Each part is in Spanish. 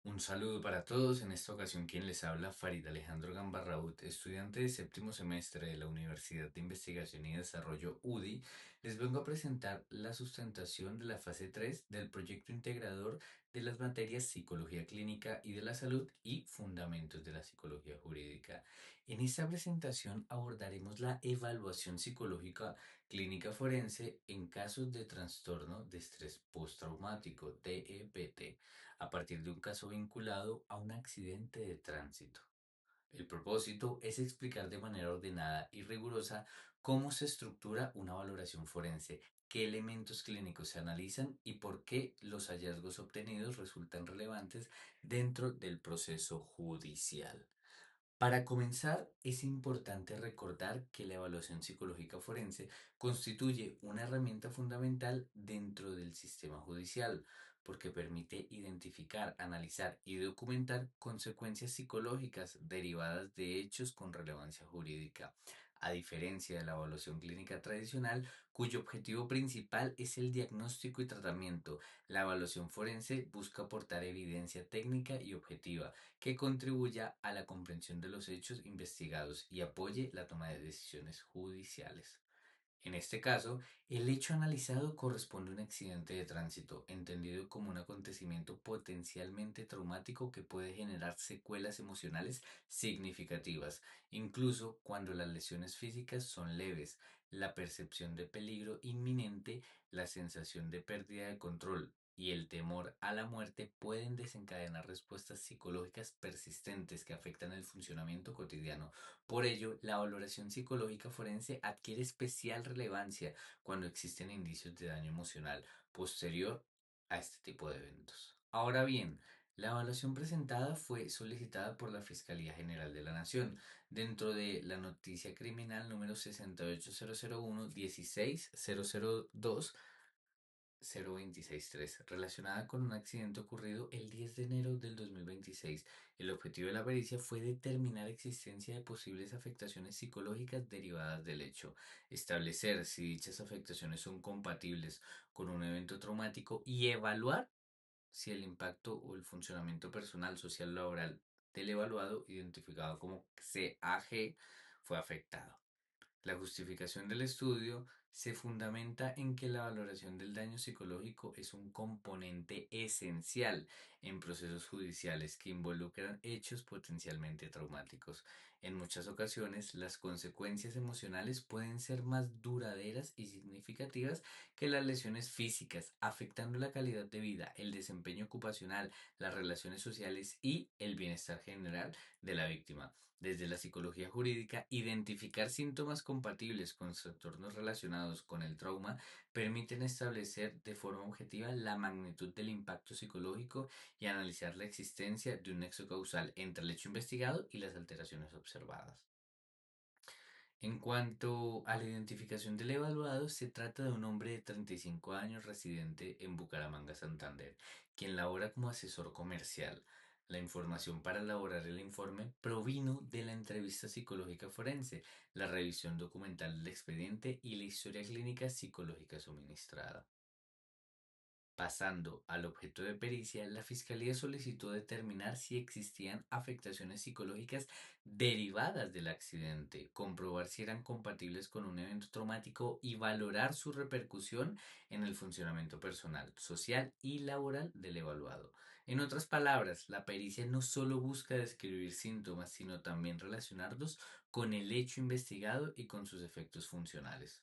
Un saludo para todos. En esta ocasión, quien les habla, Farid Alejandro Gambarraud, estudiante de séptimo semestre de la Universidad de Investigación y Desarrollo UDI. Les vengo a presentar la sustentación de la fase 3 del proyecto integrador de las materias Psicología Clínica y de la Salud y Fundamentos de la Psicología Jurídica. En esta presentación abordaremos la evaluación psicológica clínica forense en casos de trastorno de estrés postraumático, TEPT, a partir de un caso vinculado a un accidente de tránsito. El propósito es explicar de manera ordenada y rigurosa cómo se estructura una valoración forense, qué elementos clínicos se analizan y por qué los hallazgos obtenidos resultan relevantes dentro del proceso judicial. Para comenzar, es importante recordar que la evaluación psicológica forense constituye una herramienta fundamental dentro del sistema judicial, porque permite identificar, analizar y documentar consecuencias psicológicas derivadas de hechos con relevancia jurídica. A diferencia de la evaluación clínica tradicional, cuyo objetivo principal es el diagnóstico y tratamiento, la evaluación forense busca aportar evidencia técnica y objetiva que contribuya a la comprensión de los hechos investigados y apoye la toma de decisiones judiciales. En este caso, el hecho analizado corresponde a un accidente de tránsito, entendido como un acontecimiento potencialmente traumático que puede generar secuelas emocionales significativas, incluso cuando las lesiones físicas son leves. La percepción de peligro inminente, la sensación de pérdida de control y el temor a la muerte pueden desencadenar respuestas psicológicas persistentes que afectan el funcionamiento cotidiano. Por ello, la valoración psicológica forense adquiere especial relevancia cuando existen indicios de daño emocional posterior a este tipo de eventos. Ahora bien, la evaluación presentada fue solicitada por la Fiscalía General de la Nación dentro de la noticia criminal número 68001-16002 0263, relacionada con un accidente ocurrido el 10 de enero del 2026. El objetivo de la pericia fue determinar existencia de posibles afectaciones psicológicas derivadas del hecho, establecer si dichas afectaciones son compatibles con un evento traumático y evaluar si el impacto o el funcionamiento personal, social o laboral del evaluado, identificado como CAG, fue afectado. La justificación del estudio se fundamenta en que la valoración del daño psicológico es un componente esencial en procesos judiciales que involucran hechos potencialmente traumáticos. En muchas ocasiones, las consecuencias emocionales pueden ser más duraderas y significativas que las lesiones físicas, afectando la calidad de vida, el desempeño ocupacional, las relaciones sociales y el bienestar general de la víctima. Desde la psicología jurídica, identificar síntomas compatibles con trastornos relacionados con el trauma permiten establecer de forma objetiva la magnitud del impacto psicológico y analizar la existencia de un nexo causal entre el hecho investigado y las alteraciones observadas. En cuanto a la identificación del evaluado, se trata de un hombre de 35 años residente en Bucaramanga, Santander, quien labora como asesor comercial. La información para elaborar el informe provino de la entrevista psicológica forense, la revisión documental del expediente y la historia clínica psicológica suministrada. Pasando al objeto de pericia, la Fiscalía solicitó determinar si existían afectaciones psicológicas derivadas del accidente, comprobar si eran compatibles con un evento traumático y valorar su repercusión en el funcionamiento personal, social y laboral del evaluado. En otras palabras, la pericia no solo busca describir síntomas, sino también relacionarlos con el hecho investigado y con sus efectos funcionales.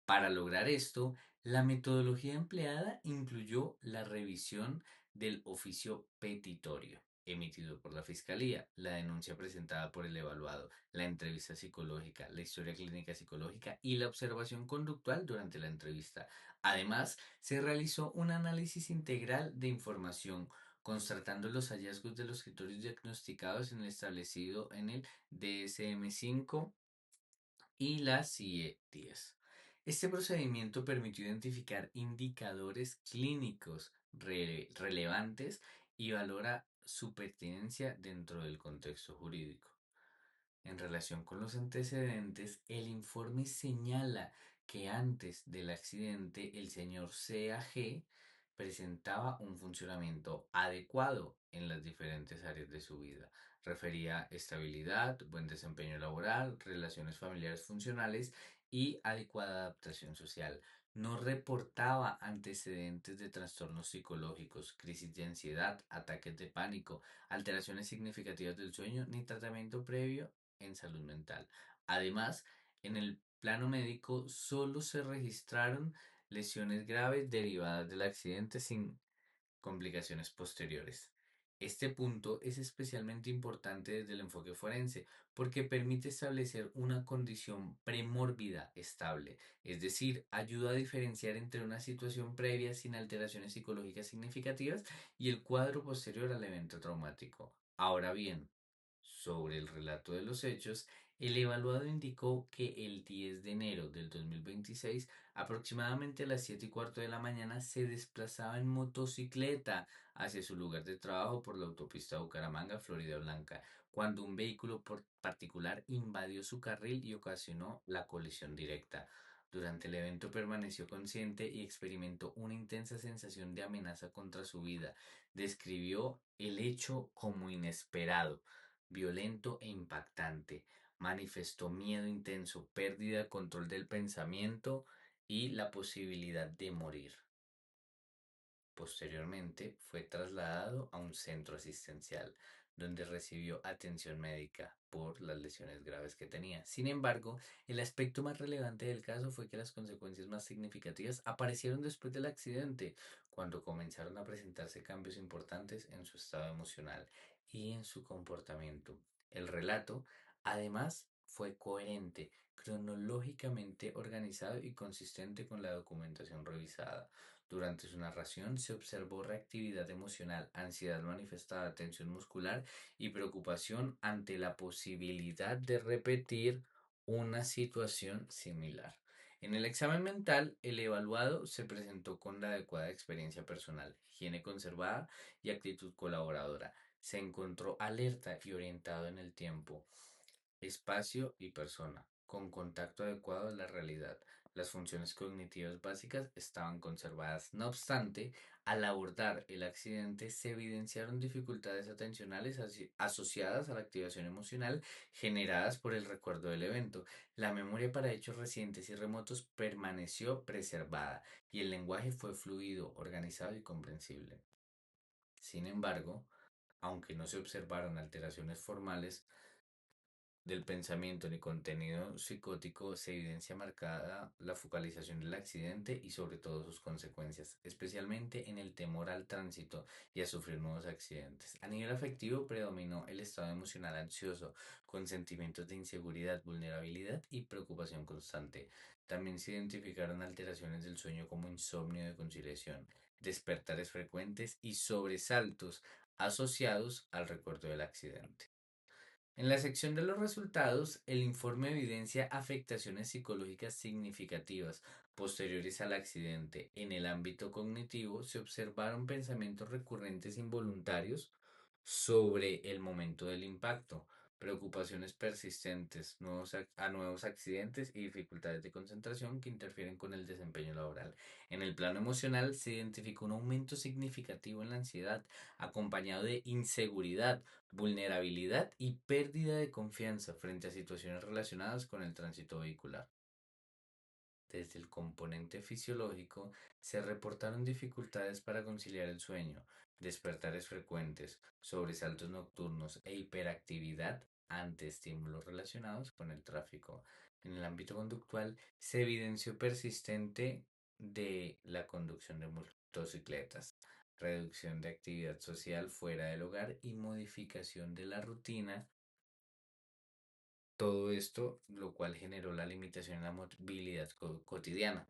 Para lograr esto, la metodología empleada incluyó la revisión del oficio petitorio emitido por la Fiscalía, la denuncia presentada por el evaluado, la entrevista psicológica, la historia clínica psicológica y la observación conductual durante la entrevista. Además, se realizó un análisis integral de información, constatando los hallazgos de los criterios diagnosticados en el establecido en el DSM-5 y la CIE-10. Este procedimiento permitió identificar indicadores clínicos relevantes y valora su pertinencia dentro del contexto jurídico. En relación con los antecedentes, el informe señala que antes del accidente el señor CAG presentaba un funcionamiento adecuado en las diferentes áreas de su vida. Refería estabilidad, buen desempeño laboral, relaciones familiares funcionales y adecuada adaptación social. No reportaba antecedentes de trastornos psicológicos, crisis de ansiedad, ataques de pánico, alteraciones significativas del sueño ni tratamiento previo en salud mental. Además, en el plano médico solo se registraron lesiones graves derivadas del accidente sin complicaciones posteriores. Este punto es especialmente importante desde el enfoque forense porque permite establecer una condición premórbida estable, es decir, ayuda a diferenciar entre una situación previa sin alteraciones psicológicas significativas y el cuadro posterior al evento traumático. Ahora bien, sobre el relato de los hechos, el evaluado indicó que el 10 de enero del 2026, aproximadamente a las 7:15 de la mañana, se desplazaba en motocicleta hacia su lugar de trabajo por la autopista Bucaramanga, Florida Blanca, cuando un vehículo particular invadió su carril y ocasionó la colisión directa. Durante el evento permaneció consciente y experimentó una intensa sensación de amenaza contra su vida. Describió el hecho como inesperado, violento e impactante. Manifestó miedo intenso, pérdida de control del pensamiento y la posibilidad de morir. Posteriormente fue trasladado a un centro asistencial donde recibió atención médica por las lesiones graves que tenía. Sin embargo, el aspecto más relevante del caso fue que las consecuencias más significativas aparecieron después del accidente, cuando comenzaron a presentarse cambios importantes en su estado emocional y en su comportamiento. El relato, además, fue coherente, cronológicamente organizado y consistente con la documentación revisada. Durante su narración se observó reactividad emocional, ansiedad manifestada, tensión muscular y preocupación ante la posibilidad de repetir una situación similar. En el examen mental, el evaluado se presentó con la adecuada experiencia personal, higiene conservada y actitud colaboradora. Se encontró alerta y orientado en el tiempo, espacio y persona, con contacto adecuado a la realidad. Las funciones cognitivas básicas estaban conservadas. No obstante, al abordar el accidente se evidenciaron dificultades atencionales asociadas a la activación emocional generadas por el recuerdo del evento. La memoria para hechos recientes y remotos permaneció preservada y el lenguaje fue fluido, organizado y comprensible. Sin embargo, aunque no se observaron alteraciones formales, del pensamiento ni contenido psicótico, se evidencia marcada la focalización del accidente y sobre todo sus consecuencias, especialmente en el temor al tránsito y a sufrir nuevos accidentes. A nivel afectivo predominó el estado emocional ansioso, con sentimientos de inseguridad, vulnerabilidad y preocupación constante. También se identificaron alteraciones del sueño como insomnio de conciliación, despertares frecuentes y sobresaltos asociados al recuerdo del accidente. En la sección de los resultados, el informe evidencia afectaciones psicológicas significativas posteriores al accidente. En el ámbito cognitivo se observaron pensamientos recurrentes involuntarios sobre el momento del impacto, preocupaciones persistentes a nuevos accidentes y dificultades de concentración que interfieren con el desempeño laboral. En el plano emocional se identificó un aumento significativo en la ansiedad, acompañado de inseguridad, vulnerabilidad y pérdida de confianza frente a situaciones relacionadas con el tránsito vehicular. Desde el componente fisiológico, se reportaron dificultades para conciliar el sueño, despertares frecuentes, sobresaltos nocturnos e hiperactividad ante estímulos relacionados con el tráfico. En el ámbito conductual, se evidenció persistente de la conducción de motocicletas, reducción de actividad social fuera del hogar y modificación de la rutina. Todo esto, lo cual generó la limitación en la movilidad cotidiana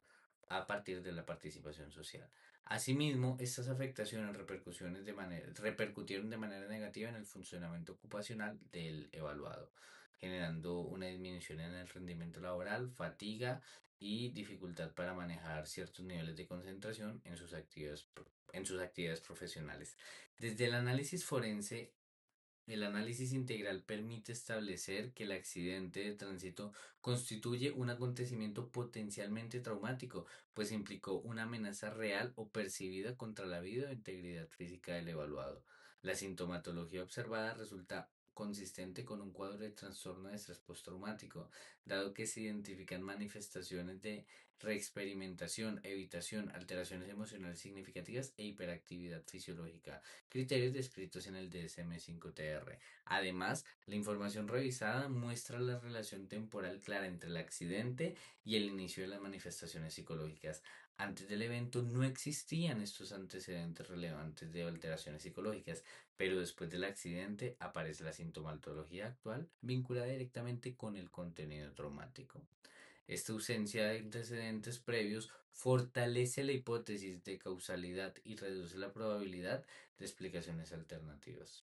a partir de la participación social. Asimismo, estas afectaciones repercutieron de manera negativa en el funcionamiento ocupacional del evaluado, generando una disminución en el rendimiento laboral, fatiga y dificultad para manejar ciertos niveles de concentración en sus actividades profesionales. Desde el análisis forense, El análisis integral permite establecer que el accidente de tránsito constituye un acontecimiento potencialmente traumático, pues implicó una amenaza real o percibida contra la vida o integridad física del evaluado. La sintomatología observada resulta consistente con un cuadro de trastorno de estrés postraumático, dado que se identifican manifestaciones de reexperimentación, evitación, alteraciones emocionales significativas e hiperactividad fisiológica, criterios descritos en el DSM-5TR. Además, la información revisada muestra la relación temporal clara entre el accidente y el inicio de las manifestaciones psicológicas. Antes del evento no existían estos antecedentes relevantes de alteraciones psicológicas, pero después del accidente aparece la sintomatología actual vinculada directamente con el contenido traumático. Esta ausencia de antecedentes previos fortalece la hipótesis de causalidad y reduce la probabilidad de explicaciones alternativas.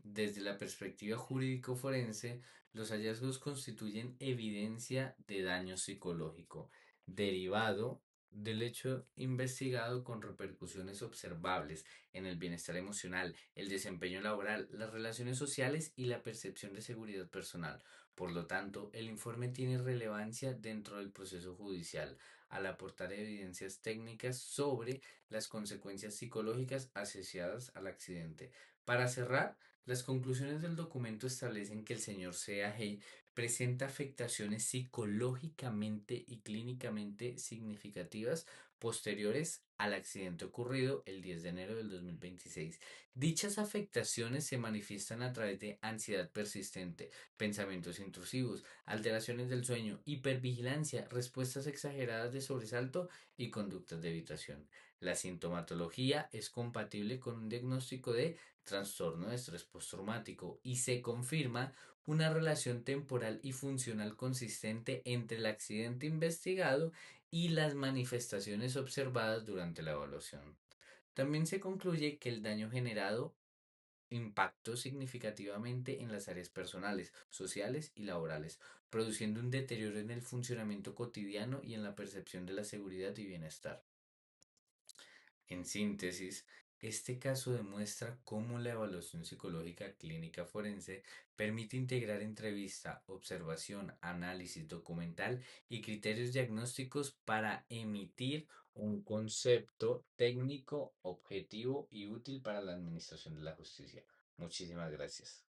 Desde la perspectiva jurídico-forense, los hallazgos constituyen evidencia de daño psicológico derivado del hecho investigado con repercusiones observables en el bienestar emocional, el desempeño laboral, las relaciones sociales y la percepción de seguridad personal. Por lo tanto, el informe tiene relevancia dentro del proceso judicial al aportar evidencias técnicas sobre las consecuencias psicológicas asociadas al accidente. Para cerrar, las conclusiones del documento establecen que el señor C.A.G. presenta afectaciones psicológicamente y clínicamente significativas posteriores al accidente ocurrido el 10 de enero del 2026. Dichas afectaciones se manifiestan a través de ansiedad persistente, pensamientos intrusivos, alteraciones del sueño, hipervigilancia, respuestas exageradas de sobresalto y conductas de evitación. La sintomatología es compatible con un diagnóstico de trastorno de estrés postraumático y se confirma una relación temporal y funcional consistente entre el accidente investigado y las manifestaciones observadas durante la evaluación. También se concluye que el daño generado impactó significativamente en las áreas personales, sociales y laborales, produciendo un deterioro en el funcionamiento cotidiano y en la percepción de la seguridad y bienestar. En síntesis, este caso demuestra cómo la evaluación psicológica clínica forense permite integrar entrevista, observación, análisis documental y criterios diagnósticos para emitir un concepto técnico, objetivo y útil para la administración de la justicia. Muchísimas gracias.